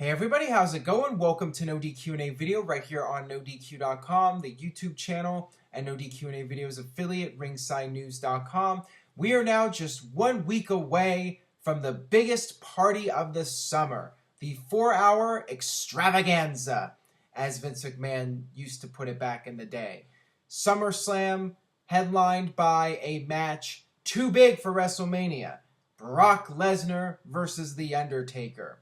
Hey everybody, how's it going? Welcome to NoDQ&A video right here on NoDQ.com, the YouTube channel, and NoDQ&A videos affiliate, ringsidenews.com. We are now just 1 week away from the biggest party of the summer, the 4-hour extravaganza, as Vince McMahon used to put it back in the day. SummerSlam, headlined by a match too big for WrestleMania. Brock Lesnar versus The Undertaker.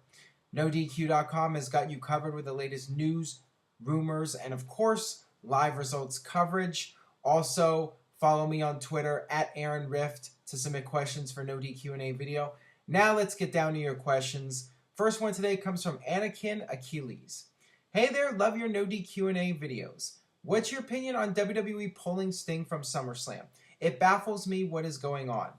NoDQ.com has got you covered with the latest news, rumors, and of course, live results coverage. Also, follow me on Twitter at Aaron Rift to submit questions for NoDQ&A video. Now let's get down to your questions. First one today comes from Anakin Achilles. Hey there, love your NoDQ&A videos. What's your opinion on WWE pulling Sting from SummerSlam? It baffles me what is going on.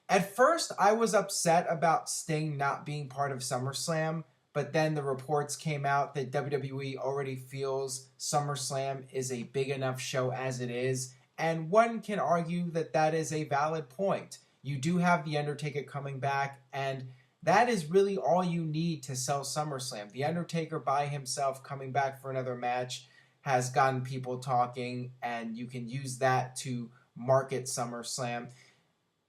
At first, I was upset about Sting not being part of SummerSlam, but then the reports came out that WWE already feels SummerSlam is a big enough show as it is, and one can argue that that is a valid point. You do have The Undertaker coming back, and that is really all you need to sell SummerSlam. The Undertaker by himself coming back for another match has gotten people talking, and you can use that to market SummerSlam.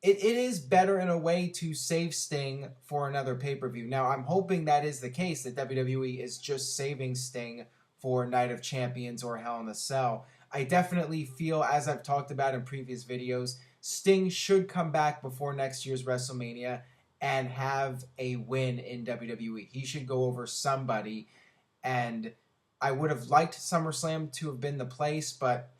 It is better in a way to save Sting for another pay-per-view. Now, I'm hoping that is the case, that WWE is just saving Sting for Night of Champions or Hell in a Cell. I definitely feel, as I've talked about in previous videos, Sting should come back before next year's WrestleMania and have a win in WWE. He should go over somebody, and I would have liked SummerSlam to have been the place, but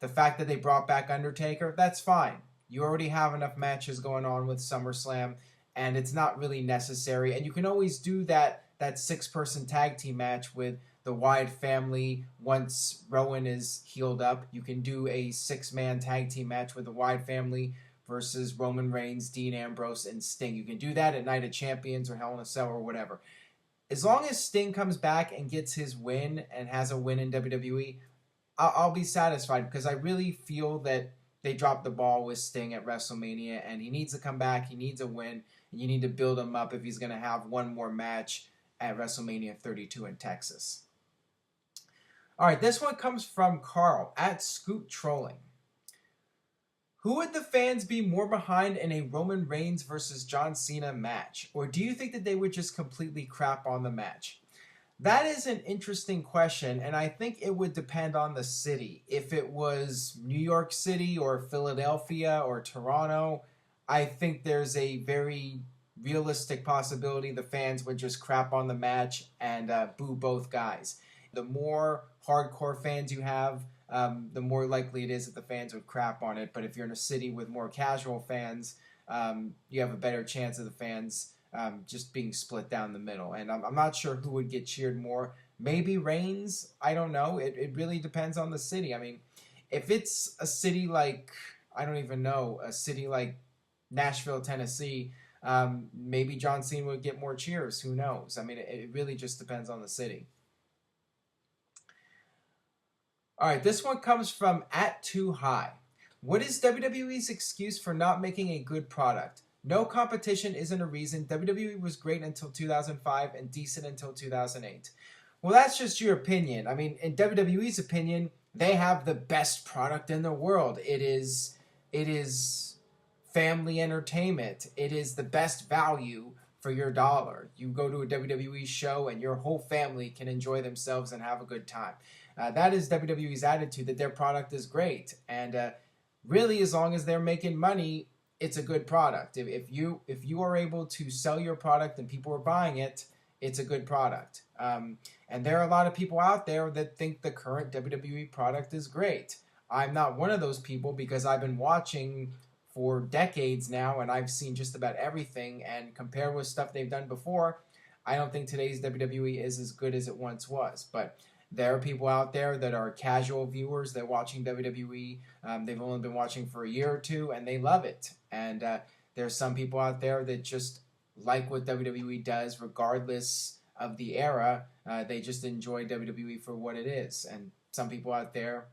the fact that they brought back Undertaker, that's fine. You already have enough matches going on with SummerSlam, and it's not really necessary. And you can always do that 6-person tag team match with the Wyatt family once Rowan is healed up. You can do a 6-man tag team match with the Wyatt family versus Roman Reigns, Dean Ambrose, and Sting. You can do that at Night of Champions or Hell in a Cell or whatever. As long as Sting comes back and gets his win and has a win in WWE, I'll be satisfied, because I really feel that they dropped the ball with Sting at WrestleMania, and he needs to come back. He needs a win, and you need to build him up if he's going to have one more match at WrestleMania 32 in Texas. All right, this one comes from Carl at Scoot Trolling. Who would the fans be more behind in a Roman Reigns versus John Cena match? Or do you think that they would just completely crap on the match? That is an interesting question, and I think it would depend on the city. If it was New York City or Philadelphia or Toronto, I think there's a very realistic possibility the fans would just crap on the match and boo both guys. The more hardcore fans you have, the more likely it is that the fans would crap on it. But if you're in a city with more casual fans, you have a better chance of the fans just being split down the middle. And I'm not sure who would get cheered more. Maybe Reigns. I don't know. It really depends on the city. I mean, if it's a city like, I don't even know, a city like Nashville, Tennessee, maybe John Cena would get more cheers. Who knows? I mean, it really just depends on the city. All right, this one comes from @TooHigh. What is WWE's excuse for not making a good product? No competition isn't a reason. WWE was great until 2005 and decent until 2008. Well, that's just your opinion. I mean, in WWE's opinion, they have the best product in the world. It is family entertainment. It is the best value for your dollar. You go to a WWE show and your whole family can enjoy themselves and have a good time. That is WWE's attitude, that their product is great. And really, as long as they're making money, it's a good product. If you are able to sell your product and people are buying it, it's a good product. And there are a lot of people out there that think the current WWE product is great. I'm not one of those people, because I've been watching for decades now and I've seen just about everything, and compared with stuff they've done before, I don't think today's WWE is as good as it once was. But there are people out there that are casual viewers. They're watching WWE. They've only been watching for a year or two, and they love it. And there's some people out there that just like what WWE does, regardless of the era. They just enjoy WWE for what it is. And some people out there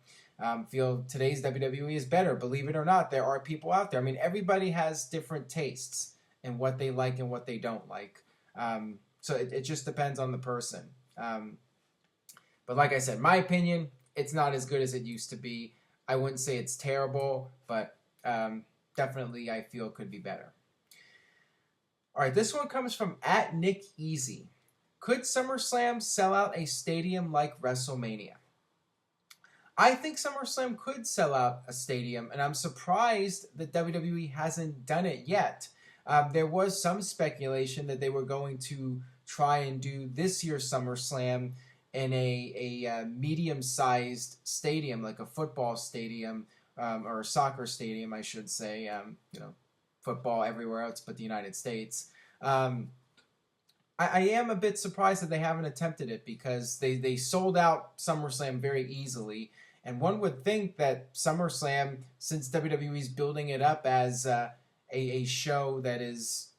feel today's WWE is better. Believe it or not, there are people out there. I mean, everybody has different tastes in what they like and what they don't like. So it just depends on the person. But like I said, my opinion, it's not as good as it used to be. I wouldn't say it's terrible, but definitely I feel it could be better. All right, this one comes from @NickEasy. Could SummerSlam sell out a stadium like WrestleMania? I think SummerSlam could sell out a stadium, and I'm surprised that WWE hasn't done it yet. There was some speculation that they were going to try and do this year's SummerSlam in a medium-sized stadium, like a football stadium or a soccer stadium, I should say. Football everywhere else but the United States. I am a bit surprised that they haven't attempted it because they sold out SummerSlam very easily. And one would think that SummerSlam, since WWE's building it up as a show that is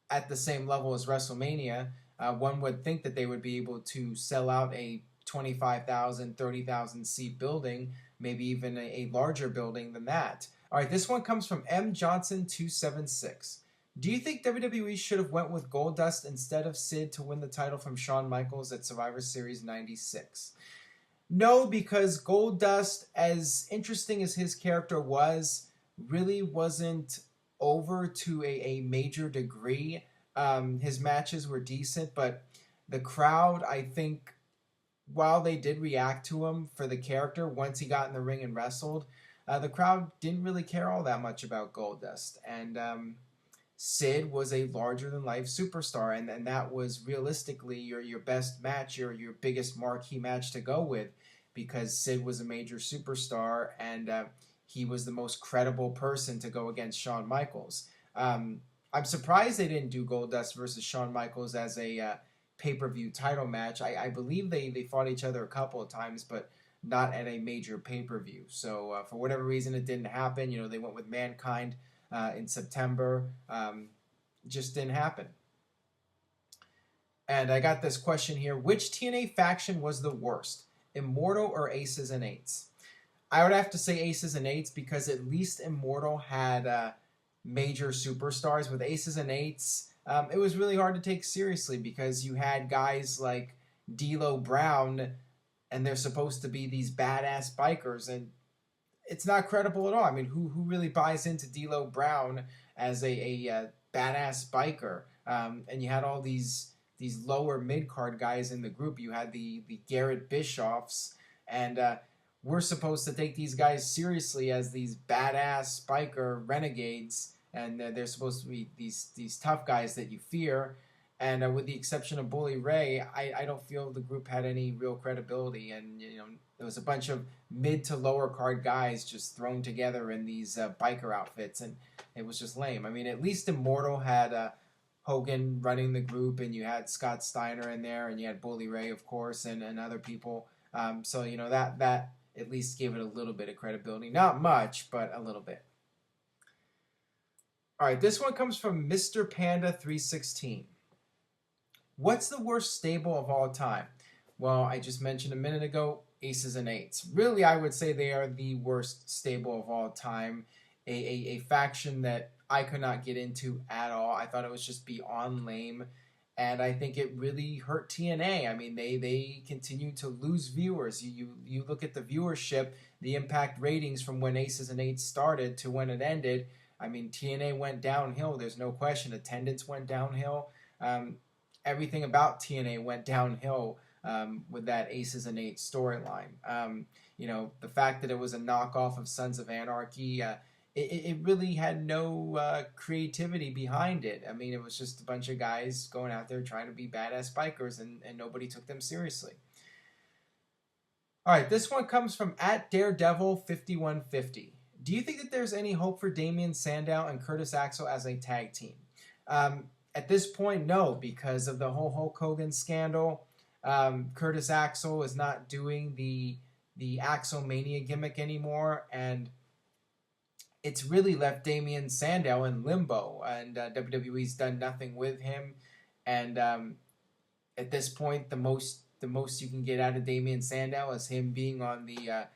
at the same level as WrestleMania, one would think that they would be able to sell out a 25,000, 30,000 seat building, maybe even a larger building than that. All right, this one comes from M. Johnson 276. Do you think WWE should have went with Goldust instead of Sid to win the title from Shawn Michaels at Survivor Series 96? No, because Goldust, as interesting as his character was, really wasn't over to a major degree. His matches were decent, but the crowd, I think, while they did react to him for the character once he got in the ring and wrestled, the crowd didn't really care all that much about Goldust. And Sid was a larger-than-life superstar, and that was realistically your best match, your biggest marquee match to go with, because Sid was a major superstar, and he was the most credible person to go against Shawn Michaels. I'm surprised they didn't do Goldust versus Shawn Michaels as a pay-per-view title match. I believe they fought each other a couple of times, but not at a major pay-per-view. So for whatever reason, it didn't happen. They went with Mankind in September. Just didn't happen. And I got this question here. Which TNA faction was the worst? Immortal or Aces and Eights? I would have to say Aces and Eights because at least Immortal had major superstars. With Aces and Eights, it was really hard to take seriously because you had guys like D'Lo Brown, and they're supposed to be these badass bikers, and it's not credible at all. I mean, who really buys into D'Lo Brown as a badass biker? And you had all these lower mid-card guys in the group. You had the Garrett Bischoffs, and we're supposed to take these guys seriously as these badass biker renegades, and they're supposed to be these tough guys that you fear. And with the exception of Bully Ray, I don't feel the group had any real credibility. And there was a bunch of mid to lower card guys just thrown together in these biker outfits, and it was just lame. I mean, at least Immortal had Hogan running the group, and you had Scott Steiner in there, and you had Bully Ray, of course, and other people. So that at least gave it a little bit of credibility. Not much, but a little bit. All right, this one comes from Mr. Panda 316. What's the worst stable of all time? Well, I just mentioned a minute ago, Aces and Eights. Really, I would say they are the worst stable of all time. A faction that I could not get into at all. I thought it was just beyond lame. And I think it really hurt TNA. I mean, they continue to lose viewers. You look at the viewership, the Impact ratings from when Aces and Eights started to when it ended. I mean, TNA went downhill. There's no question. Attendance went downhill. Everything about TNA went downhill with that Aces and Eights storyline. The fact that it was a knockoff of Sons of Anarchy, it really had no creativity behind it. I mean, it was just a bunch of guys going out there trying to be badass bikers, and nobody took them seriously. All right, this one comes from @Daredevil5150. Do you think that there's any hope for Damien, Sandow, and Curtis Axel as a tag team? At this point, no, because of the whole Hulk Hogan scandal. Curtis Axel is not doing the Axelmania gimmick anymore, and it's really left Damien Sandow in limbo, and WWE's done nothing with him. And at this point, the most you can get out of Damien Sandow is him being on the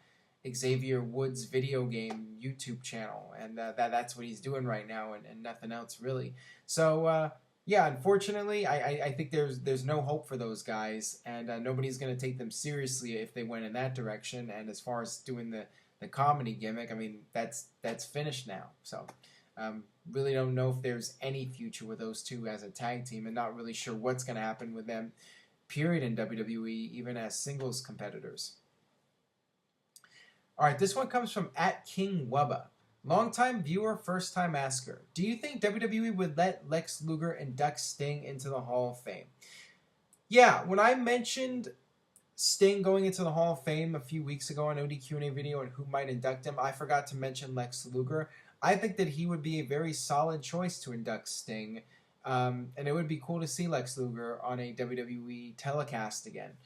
Xavier Woods video game YouTube channel, and that's what he's doing right now, and nothing else really. So Yeah, unfortunately, I think there's no hope for those guys, and nobody's going to take them seriously if they went in that direction. And as far as doing the comedy gimmick, I mean, that's finished now. So, really don't know if there's any future with those two as a tag team, and not really sure what's going to happen with them, period, in WWE, even as singles competitors. All right, this one comes from @KingWubba. Longtime viewer, first time asker. Do you think WWE would let Lex Luger induct Sting into the Hall of Fame? Yeah, when I mentioned Sting going into the Hall of Fame a few weeks ago on NoDQ&A video and who might induct him, I forgot to mention Lex Luger. I think that he would be a very solid choice to induct Sting. And it would be cool to see Lex Luger on a WWE telecast again.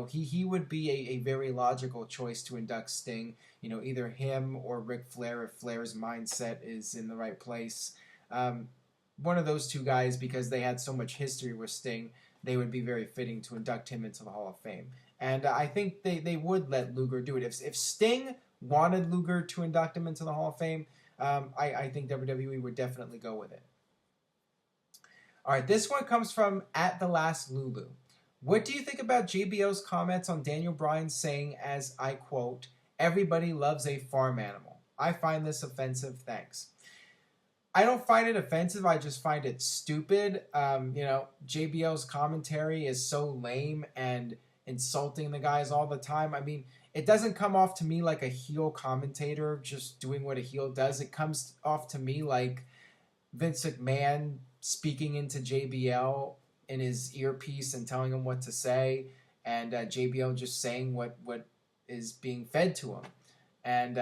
He would be a very logical choice to induct Sting. Either him or Ric Flair if Flair's mindset is in the right place. One of those two guys, because they had so much history with Sting, they would be very fitting to induct him into the Hall of Fame. And I think they would let Luger do it. If Sting wanted Luger to induct him into the Hall of Fame, I think WWE would definitely go with it. All right, this one comes from @TheLastLulu. What do you think about JBL's comments on Daniel Bryan saying, as I quote, "Everybody loves a farm animal"? I find this offensive, thanks. I don't find it offensive, I just find it stupid. JBL's commentary is so lame and insulting the guys all the time. I mean, it doesn't come off to me like a heel commentator just doing what a heel does. It comes off to me like Vince McMahon speaking into JBL in his earpiece and telling him what to say, and JBL just saying what is being fed to him, and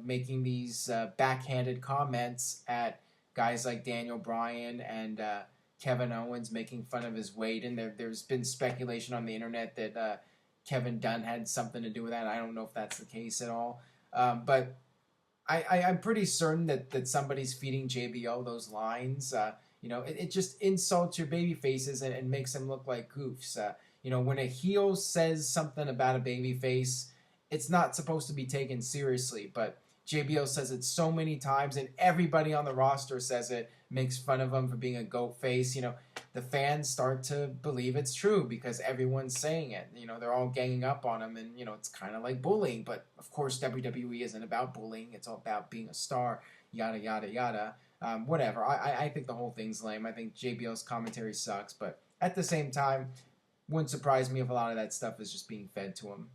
making these backhanded comments at guys like Daniel Bryan and Kevin Owens, making fun of his weight. And there's been speculation on the internet that Kevin Dunn had something to do with that. I don't know if that's the case at all, but I'm pretty certain that somebody's feeding JBL those lines. It just insults your baby faces and makes them look like goofs. When a heel says something about a baby face, it's not supposed to be taken seriously, but JBL says it so many times, and everybody on the roster says it, makes fun of him for being a goat face. The fans start to believe it's true because everyone's saying it. They're all ganging up on him, and, it's kind of like bullying, but of course WWE isn't about bullying. It's all about being a star, yada, yada, yada. Whatever. I think the whole thing's lame. I think JBL's commentary sucks, but at the same time, wouldn't surprise me if a lot of that stuff is just being fed to him.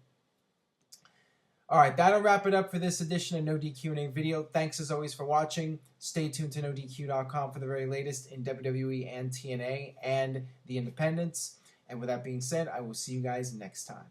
All right, that'll wrap it up for this edition of NoDQ&A video. Thanks as always for watching. Stay tuned to NoDQ.com for the very latest in WWE and TNA and the independents. And with that being said, I will see you guys next time.